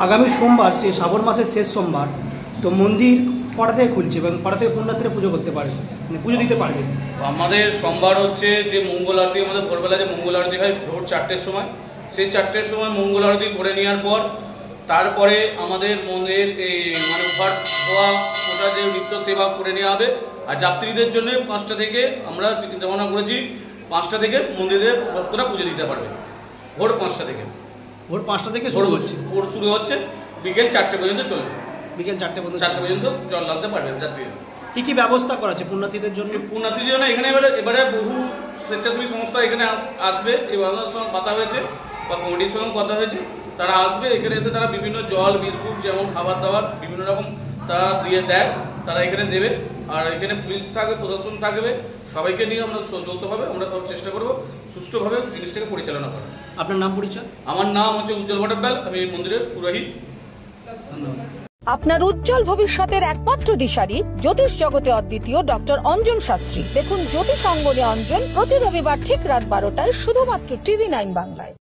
আগামী সোমবার যে শ্রাবণ মাসের শেষ সোমবার, তো মন্দির কটা থেকে খুলছে এবং কটা থেকে পুণ্যার্থীরা পুজো করতে পারবে, মানে পুজো দিতে পারবে? আমাদের সোমবার হচ্ছে যে মঙ্গল আরতি, আমাদের ভোরবেলা যে মঙ্গল আরতি হয় ভোর 4টের সময়, সেই 4টের সময় মঙ্গল আরতি করে নেওয়ার পর তারপরে আমাদের মন্দির এই মানে ঘট ধোয়া ওটা যে নিত্য সেবা করে নেওয়া হবে। আর যাত্রীদের জন্য 5টা থেকে আমরা চিন্তা ভাবনা করেছি, 5টা থেকে মন্দিরের ভক্তরা পুজো দিতে পারবে। ভোর 5টা থেকে শুরু হচ্ছে, ভোর শুরু হচ্ছে, বিকেল 4টে পর্যন্ত চলবে। বিকেল 4টে পর্যন্ত জল লাগতে পারবে যাত্রীরা। কী কী ব্যবস্থা করা আছে পুণ্যার্থীদের জন্য? পুণ্যার্থীদের জন্য এখানে এবারে বহু স্বেচ্ছাসেবী সংস্থা এখানে আসবে, এবং আমাদের সঙ্গে কথা হয়েছে বা কমিটির সঙ্গে কথা হয়েছে, তারা আসবে এখানে এসে তারা বিভিন্ন জল বিস্কুট যেমন খাবার দাবার বিভিন্ন রকম তারা দিয়ে দেয়, তারা এখানে দেবে। আর এখানে পুলিশ থাকবে, প্রশাসন থাকবে, সবাইকে নিয়ে আমরা যৌথভাবে আমরা সব চেষ্টা করব সুষ্ঠুভাবে জিনিসটাকে পরিচালনা করা। আপনার নাম পরিচয়? আমার নাম হচ্ছে উজ্জ্বল ভট্টাচার্য, আমি এই মন্দিরের পুরোহিত। ধন্যবাদ। আপনার উজ্জ্বল ভবিষ্যতের একমাত্র দিশারি জ্যোতিষ জগতে অদ্বিতীয় ডক্টর অঞ্জন শাস্ত্রী। দেখুন জ্যোতিষ অঙ্গনে অঞ্জন প্রতি রবিবার ঠিক রাত 12টায় শুধুমাত্র TV9 বাংলায়।